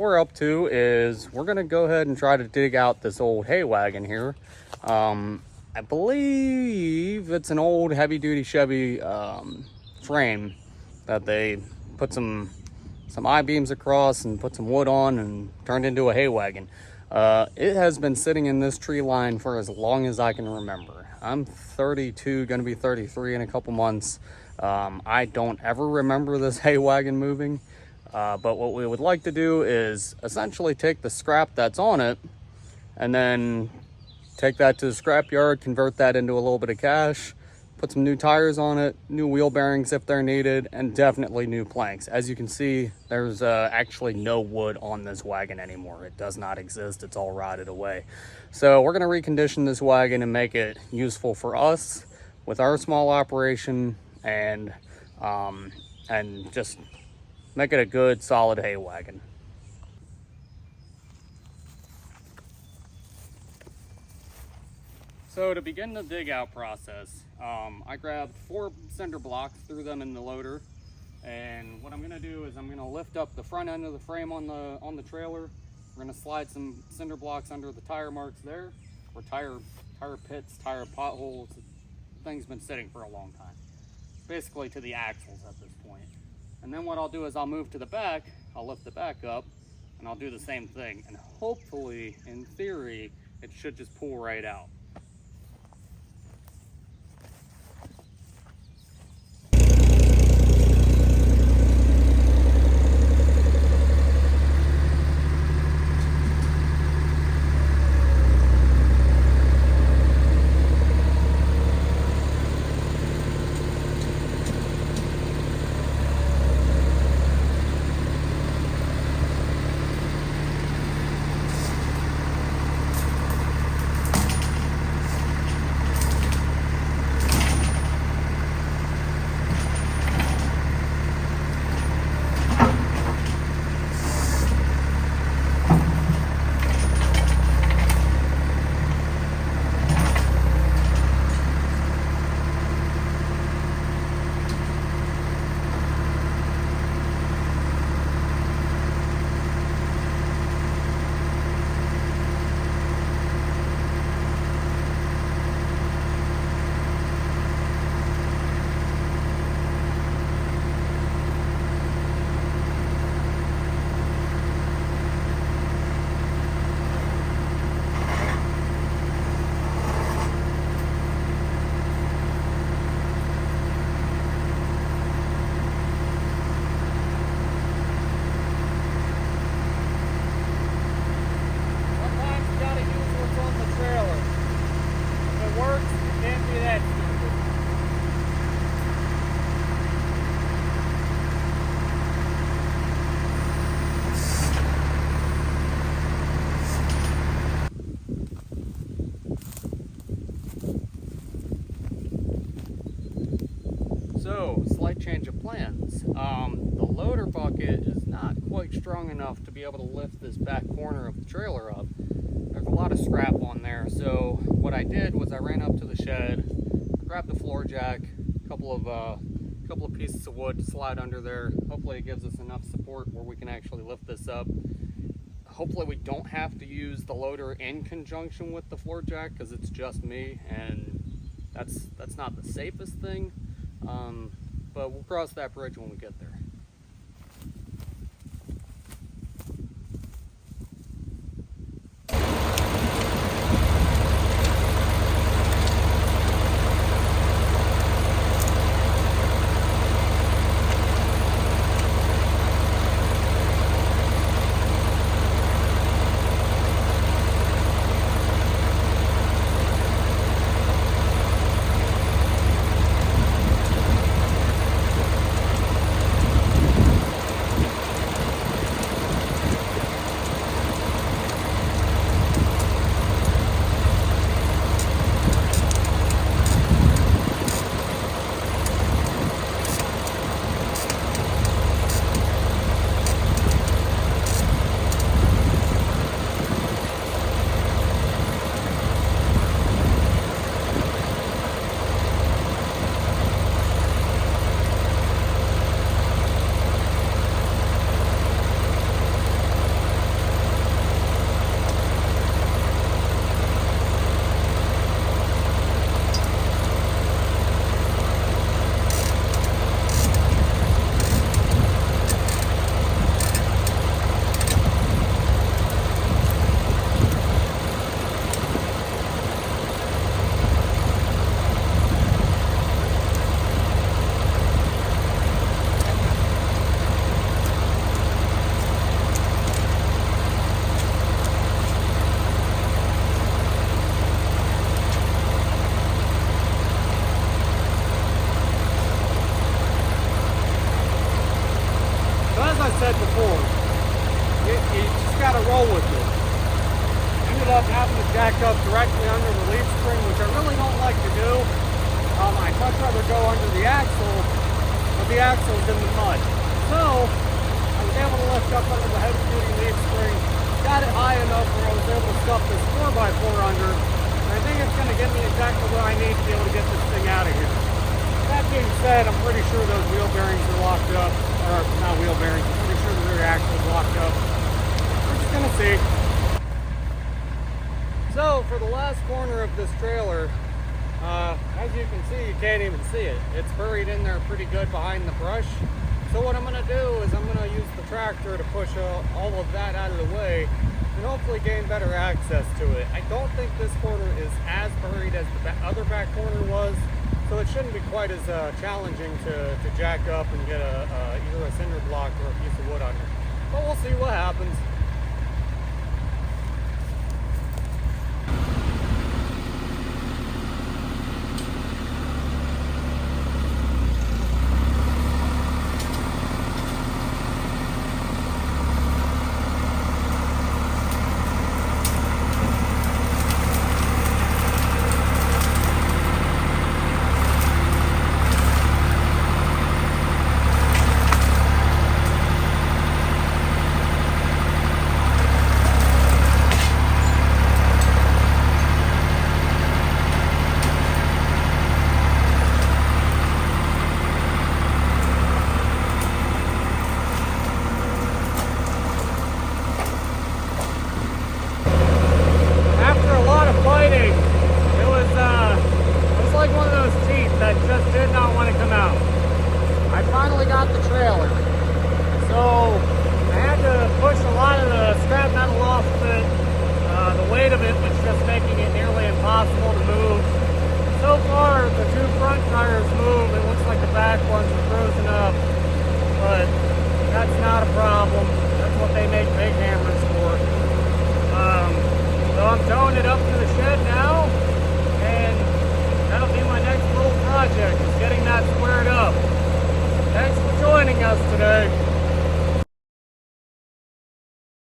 what we're up to is we're gonna go ahead and try to dig out this old hay wagon here. I believe it's an old heavy-duty Chevy frame that they put some I-beams across and put some wood on and turned into a hay wagon. It has been sitting in this tree line for as long as I can remember. I'm 32, gonna be 33 in a couple months. I don't ever remember this hay wagon moving, but what we would like to do is essentially take the scrap that's on it and then take that to the scrap yard, convert that into a little bit of cash, put some new tires on it, new wheel bearings if they're needed, and definitely new planks. As you can see, there's actually no wood on this wagon anymore. It does not exist. It's all rotted away. So we're going to recondition this wagon and make it useful for us with our small operation, and just make it a good, solid hay wagon. So to begin the dig out process, I grabbed 4 cinder blocks, threw them in the loader, and what I'm going to do is I'm going to lift up the front end of the frame on the trailer. We're going to slide some cinder blocks under the tire marks there, or tire pits, tire potholes. The thing's been sitting for a long time, basically to the axles at this point. And then what I'll do is I'll move to the back, I'll lift the back up, and I'll do the same thing. And hopefully, in theory, it should just pull right out. So, slight change of plans. The loader bucket is not quite strong enough to be able to lift this back corner of the trailer up. There's a lot of scrap on there, so what I did was I ran up to the shed, grabbed the floor jack, a couple of pieces of wood to slide under there. Hopefully it gives us enough support where we can actually lift this up. Hopefully we don't have to use the loader in conjunction with the floor jack, because it's just me, and that's not the safest thing. But we'll cross that bridge when we get there. said before, you just got to roll with it. Ended up having to jack up directly under the leaf spring, which I really don't like to do. I'd much rather go under the axle, but the axle's in the mud. So I was able to lift up under the heavy duty leaf spring, got it high enough where I was able to stuff this 4x4 under, and I think it's going to get me exactly what I need to be able to get this thing out of here. That being said, I'm pretty sure those wheel bearings are locked up, or not wheel bearings, I'm pretty sure the rear axle is locked up. We're just going to see. So for the last corner of this trailer, as you can see, you can't even see it. It's buried in there pretty good behind the brush. So what I'm going to do is I'm going to use the tractor to push all of that out of the way and hopefully gain better access to it. I don't think this corner is as buried as the other back corner was, so it shouldn't be quite as challenging to jack up and get either a cinder block or a piece of wood under. But we'll see what happens. Got the trailer. So I had to push a lot of the scrap metal off of it. The weight of it was just making it nearly impossible to move. So far the two front tires move. It looks like the back ones are frozen up, but that's not a problem. That's what they make big hammers for. So I'm towing it up to the shed now, and that'll be my next little project, is getting that squared up. Thanks for joining us today.